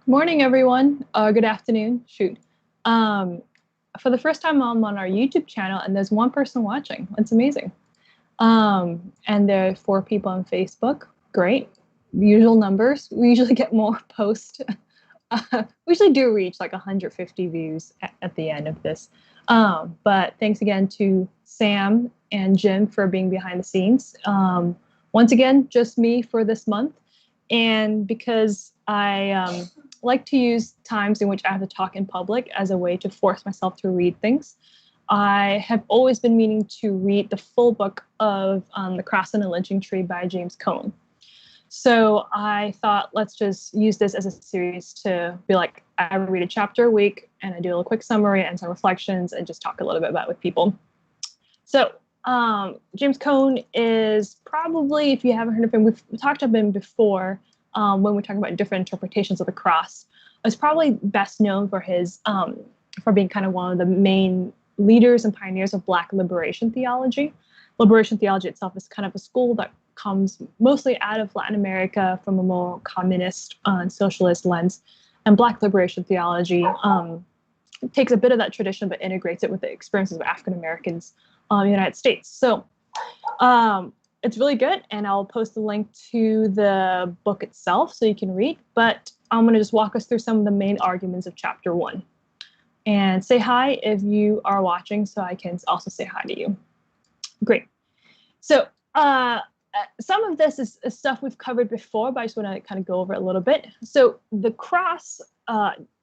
Morning, everyone. Good afternoon. Shoot. Um, for the first time, I'm on our YouTube channel, and there's one person watching. It's amazing. And there are 4 people on Facebook. Great. Usual numbers. We usually get more posts. We usually do reach like 150 views at the end of this. But thanks again to Sam and Jim for being behind the scenes. Once again, just me for this month. And because I like to use times in which I have to talk in public as a way to force myself to read things, I have always been meaning to read the full book of The Cross and the Lynching Tree by James Cone. So I thought, let's just use this as a series to be like, I read a chapter a week and I do a little quick summary and some reflections and just talk a little bit about it with people. So James Cone is probably, if you haven't heard of him, we've talked about him before when we're talking about different interpretations of the cross. Is probably best known for his for being kind of one of the main leaders and pioneers of Black liberation theology. Liberation theology itself is kind of a school that comes mostly out of Latin America from a more communist and socialist lens. And Black liberation theology takes a bit of that tradition but integrates it with the experiences of African Americans in the United States. So it's really good, and I'll post the link to the book itself so you can read. But I'm going to just walk us through some of the main arguments of chapter 1. And say hi if you are watching so I can also say hi to you. Great. So some of this is stuff we've covered before, but I just want to kind of go over it a little bit. So the cross,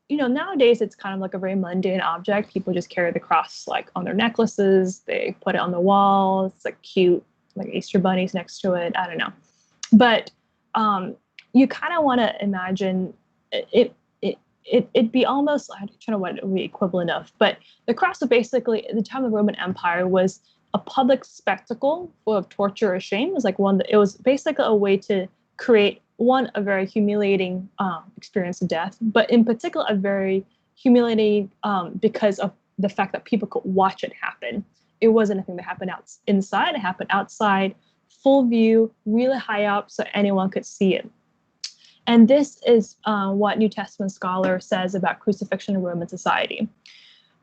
nowadays it's kind of like a very mundane object. People just carry the cross like on their necklaces. They put it on the wall. It's like cute, like Easter bunnies next to it. I don't know. But you kind of want to imagine it'd be almost, I'm trying to what it would be equivalent of, but the cross was basically, at the time of the Roman Empire, was a public spectacle full of torture or shame. It was like it was basically a way to create a very humiliating experience of death, but in particular, a very humiliating because of the fact that people could watch it happen. It wasn't anything that happened inside. It happened outside, full view, really high up, so anyone could see it. And this is what New Testament scholar says about crucifixion in Roman society.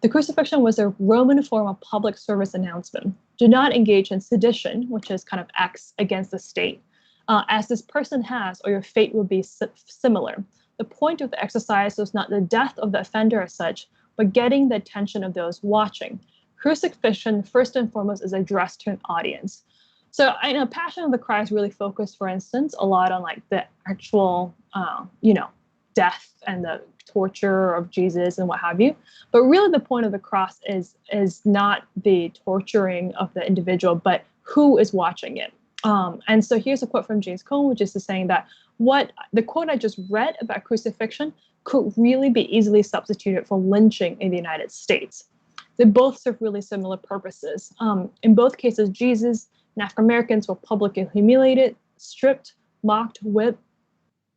The crucifixion was a Roman form of public service announcement. Do not engage in sedition, which is kind of acts against the state, as this person has, or your fate will be similar. The point of the exercise was not the death of the offender as such, but getting the attention of those watching. Crucifixion, first and foremost, is addressed to an audience. So I know Passion of the Christ really focused, for instance, a lot on like the actual, death and the torture of Jesus and what have you. But really the point of the cross is not the torturing of the individual, but who is watching it. And so here's a quote from James Cone, which is saying that what the quote I just read about crucifixion could really be easily substituted for lynching in the United States. They both serve really similar purposes. In both cases, Jesus and African Americans were publicly humiliated, stripped, mocked, whipped,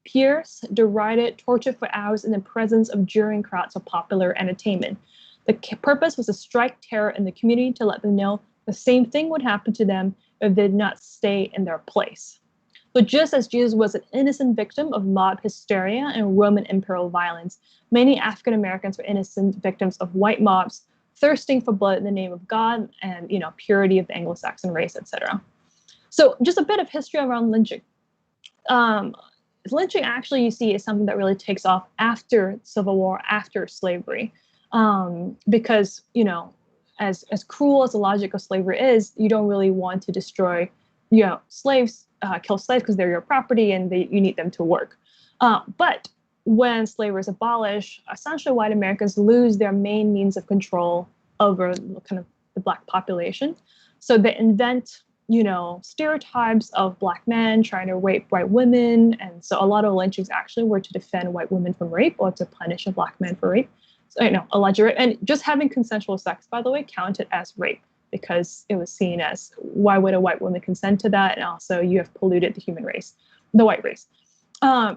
pierced, derided, tortured for hours in the presence of jeering crowds of popular entertainment. The purpose was to strike terror in the community to let them know the same thing would happen to them if they did not stay in their place. But just as Jesus was an innocent victim of mob hysteria and Roman imperial violence, many African Americans were innocent victims of white mobs thirsting for blood in the name of God and, purity of the Anglo-Saxon race, etc. So just a bit of history around lynching. Lynching actually, you see, is something that really takes off after Civil War, after slavery, because, as cruel as the logic of slavery is, you don't really want to destroy, slaves, kill slaves because they're your property and you need them to work. But when slavery is abolished, essentially white Americans lose their main means of control over kind of the Black population. So they invent, stereotypes of Black men trying to rape white women. And so a lot of lynchings actually were to defend white women from rape or to punish a Black man for rape. So, alleged rape. And just having consensual sex, by the way, counted as rape because it was seen as, why would a white woman consent to that? And also you have polluted the human race, the white race.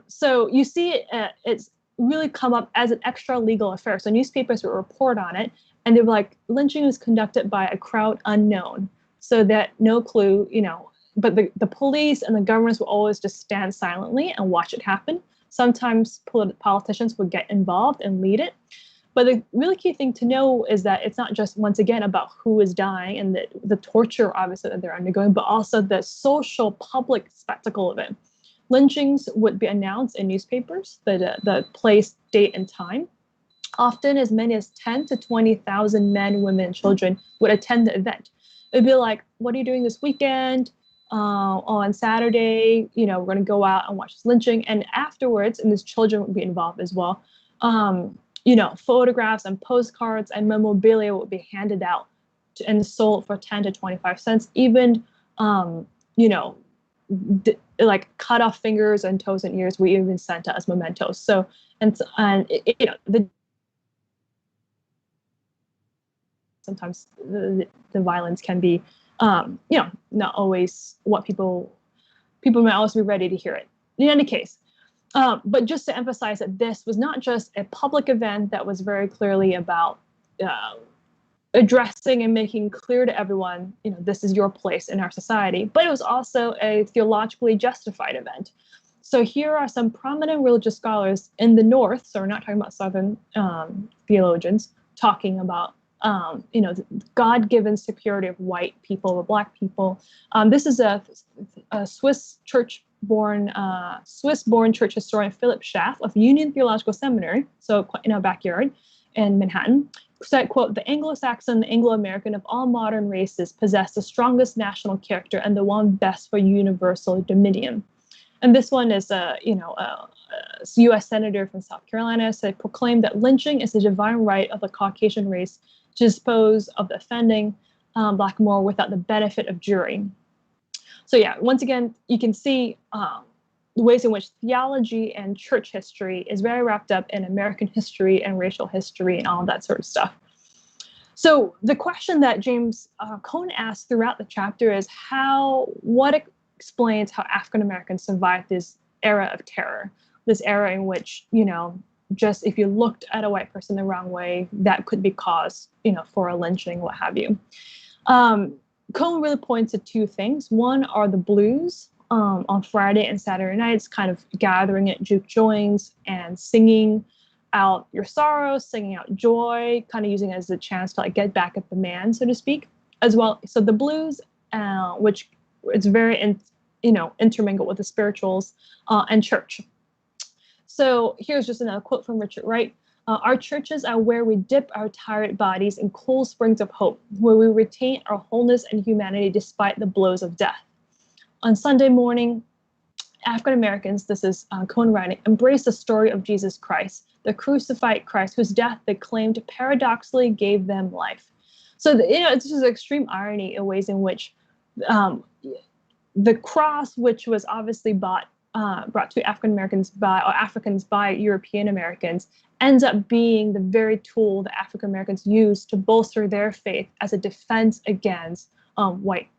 So you see it's really come up as an extra legal affair. So newspapers would report on it and they were like, lynching was conducted by a crowd unknown. So that no clue, but the police and the governments will always just stand silently and watch it happen. Sometimes politicians would get involved and lead it. But the really key thing to know is that it's not just, once again, about who is dying and the torture, obviously, that they're undergoing, but also the social public spectacle of it. Lynchings would be announced in newspapers, the place, date, and time. Often as many as 10 to 20,000 men, women, and children would attend the event. It'd be like, what are you doing this weekend? On Saturday, we're going to go out and watch this lynching. And afterwards, and these children would be involved as well, photographs and postcards and memorabilia would be handed out and sold for 10 to 25 cents. Even, like cut off fingers and toes and ears were even sent out as mementos. So, sometimes the violence can be, not always what people might also be ready to hear it. In any case, but just to emphasize that this was not just a public event that was very clearly about addressing and making clear to everyone, this is your place in our society, but it was also a theologically justified event. So here are some prominent religious scholars in the North, so we're not talking about Southern theologians, talking about the God-given superiority of white people over Black people. This is a Swiss church-born church historian, Philip Schaff of Union Theological Seminary, so in our backyard in Manhattan, said, quote, "The Anglo-Saxon, the Anglo-American of all modern races possess the strongest national character and the one best for universal dominion." And this one is a U.S. senator from South Carolina, said, proclaimed that lynching is the divine right of the Caucasian race to dispose of the offending Blackamoor without the benefit of jury. So yeah, once again, you can see the ways in which theology and church history is very wrapped up in American history and racial history and all that sort of stuff. So the question that James Cone asks throughout the chapter is what explains how African Americans survived this era of terror, this era in which, just if you looked at a white person the wrong way, that could be cause, for a lynching, what have you. Cone really points to two things. One are the blues on Friday and Saturday nights, kind of gathering at juke joints and singing out your sorrows, singing out joy, kind of using it as a chance to get back at the man, so to speak, as well. So the blues, which it's very, intermingled with the spirituals and church. So here's just another quote from Richard Wright. Our churches are where we dip our tired bodies in cool springs of hope, where we retain our wholeness and humanity despite the blows of death. On Sunday morning, African Americans, this is Cone writing, embrace the story of Jesus Christ, the crucified Christ, whose death they claimed paradoxically gave them life. So, it's just extreme irony in ways in which the cross, which was obviously brought to African Americans Africans by European Americans, ends up being the very tool that African Americans use to bolster their faith as a defense against white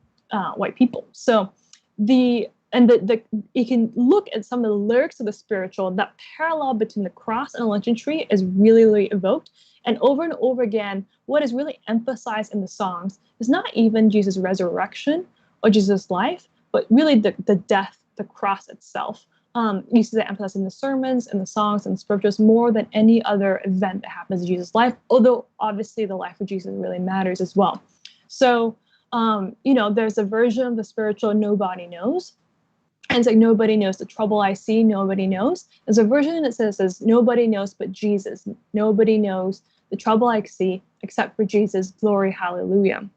people. So you can look at some of the lyrics of the spiritual. That parallel between the cross and the lynching tree is really, really evoked. And over again, what is really emphasized in the songs is not even Jesus' resurrection or Jesus' life, but really the death, the cross itself. You see that emphasized in the sermons and the songs and the scriptures more than any other event that happens in Jesus' life, although obviously the life of Jesus really matters as well. So, there's a version of the spiritual nobody knows. And it's like, nobody knows the trouble I see, nobody knows. There's a version that says nobody knows but Jesus. Nobody knows the trouble I see except for Jesus. Glory, hallelujah.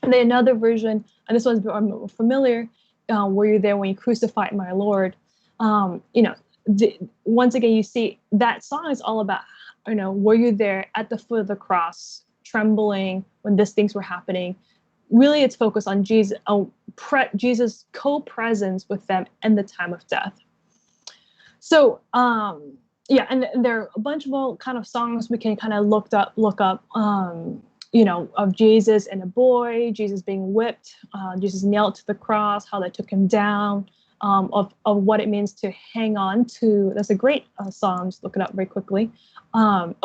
And then another version, and this one's more familiar, were you there when you crucified my Lord? Once again, you see that song is all about, were you there at the foot of the cross, trembling when these things were happening? Really, it's focused on Jesus, Jesus' co-presence with them in the time of death. So, and there are a bunch of kind of songs we can kind of look up, of Jesus and a boy, Jesus being whipped, Jesus nailed to the cross, how they took him down, of what it means to hang on to. That's a great song. Just look it up very quickly. And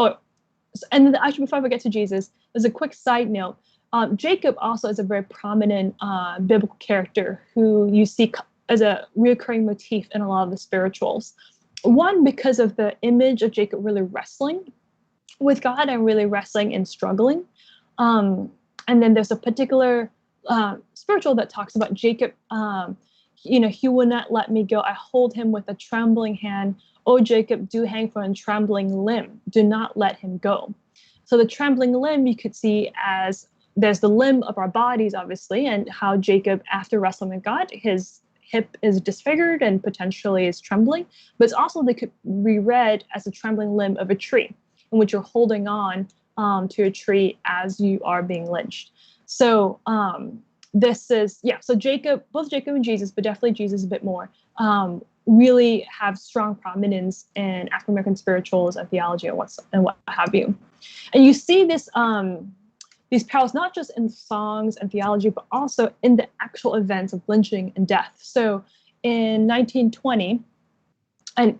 actually, before I get to Jesus, there's a quick side note. Jacob also is a very prominent biblical character who you see as a recurring motif in a lot of the spirituals. one, because of the image of Jacob really wrestling with God and really wrestling and struggling. And then there's a particular spiritual that talks about Jacob, he will not let me go. I hold him with a trembling hand. Oh, Jacob, do hang for a trembling limb. Do not let him go. So the trembling limb you could see as there's the limb of our bodies, obviously, and how Jacob, after wrestling with God, his hip is disfigured and potentially is trembling. But it's also, they could be read as a trembling limb of a tree, in which you're holding on to a tree as you are being lynched. So this is, so Jacob, both Jacob and Jesus, but definitely Jesus a bit more, really have strong prominence in African American spirituals and theology and what have you. And you see this these parallels not just in songs and theology, but also in the actual events of lynching and death. So in 1920, and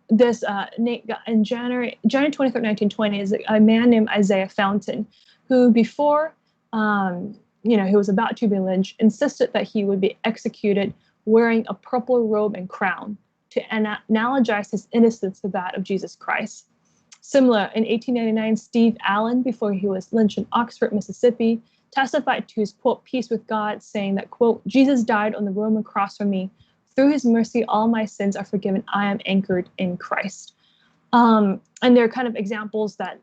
this in January 23rd, 1920, is a man named Isaiah Fountain, who before he was about to be lynched, insisted that he would be executed wearing a purple robe and crown to analogize his innocence to that of Jesus Christ. Similar, in 1899, Steve Allen, before he was lynched in Oxford, Mississippi, testified to his, quote, peace with God, saying that, quote, Jesus died on the Roman cross for me. Through his mercy, all my sins are forgiven. I am anchored in Christ. And there are kind of examples that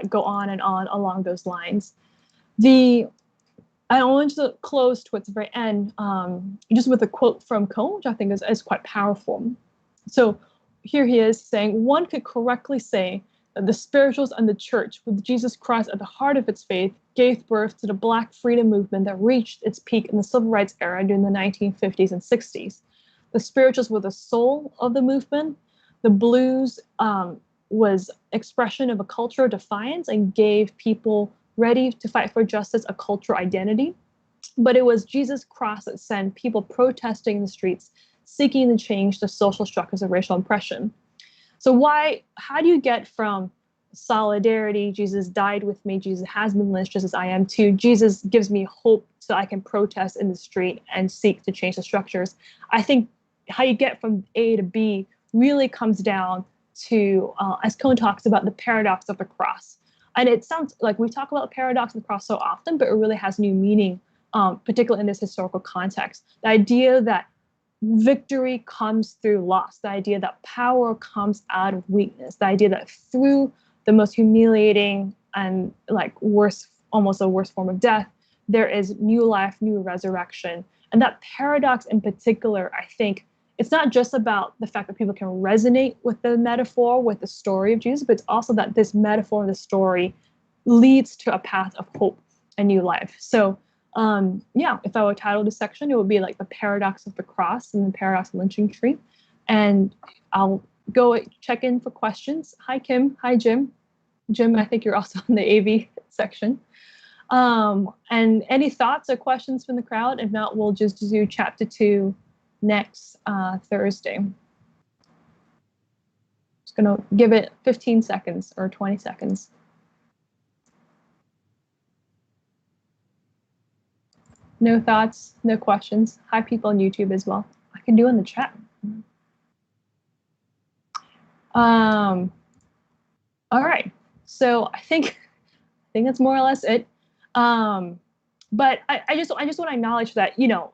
go on and on along those lines. I want to close towards the very end, just with a quote from Cone, which I think is quite powerful. So here he is saying, one could correctly say that the spirituals and the church, with Jesus Christ at the heart of its faith, gave birth to the Black freedom movement that reached its peak in the civil rights era during the 1950s and 60s. The spirituals were the soul of the movement. The blues was expression of a culture of defiance and gave people ready to fight for justice a cultural identity. But it was Jesus' cross that sent people protesting in the streets, seeking to change the social structures of racial oppression. So how do you get from solidarity, Jesus died with me, Jesus has been lynched just as I am, to Jesus gives me hope so I can protest in the street and seek to change the structures? I think how you get from A to B really comes down to, as Cone talks about, the paradox of the cross. And it sounds like we talk about the paradox of the cross so often, but it really has new meaning, particularly in this historical context. The idea that victory comes through loss, the idea that power comes out of weakness, the idea that through the most humiliating and almost a worst form of death, there is new life, new resurrection. And that paradox in particular, I think, it's not just about the fact that people can resonate with the metaphor, with the story of Jesus, but it's also that this metaphor and the story leads to a path of hope and new life. So if I were to title this section, it would be like the paradox of the cross and the paradox of Lynching Tree. And I'll go check in for questions. Hi, Kim. Hi, Jim. Jim, I think you're also in the AV section. And any thoughts or questions from the crowd? If not, we'll just do chapter 2 next Thursday. Just gonna give it 15 seconds or 20 seconds. No thoughts, no questions. Hi, people on YouTube as well. I can do in the chat. All right. So I think that's more or less it. But I just want to acknowledge that,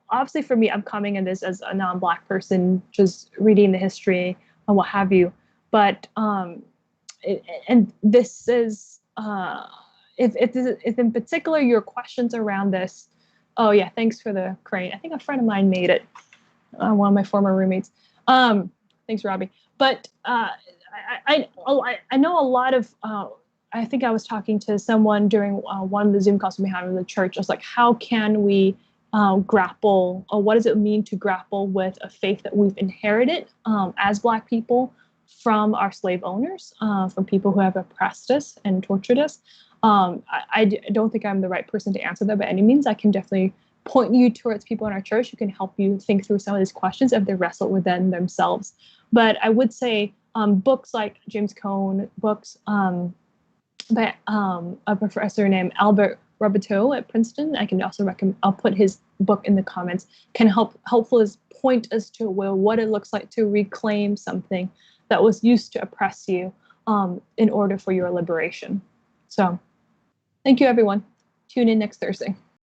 obviously for me, I'm coming in this as a non-Black person, just reading the history and what have you. But and this is if in particular your questions around this. Oh yeah, thanks for the crane. I think a friend of mine made it. One of my former roommates. Thanks, Robbie. But I know a lot of. I think I was talking to someone during one of the Zoom calls we had in the church. I was like, how can we grapple, or what does it mean to grapple with a faith that we've inherited as Black people from our slave owners, from people who have oppressed us and tortured us? I don't think I'm the right person to answer that by any means. I can definitely point you towards people in our church who can help you think through some of these questions if they wrestle with them themselves. But I would say books like James Cone, books by a professor named Albert Roberteau at Princeton. I can also recommend, I'll put his book in the comments, can helpful as point us to what it looks like to reclaim something that was used to oppress you in order for your liberation. So thank you, everyone. Tune in next Thursday.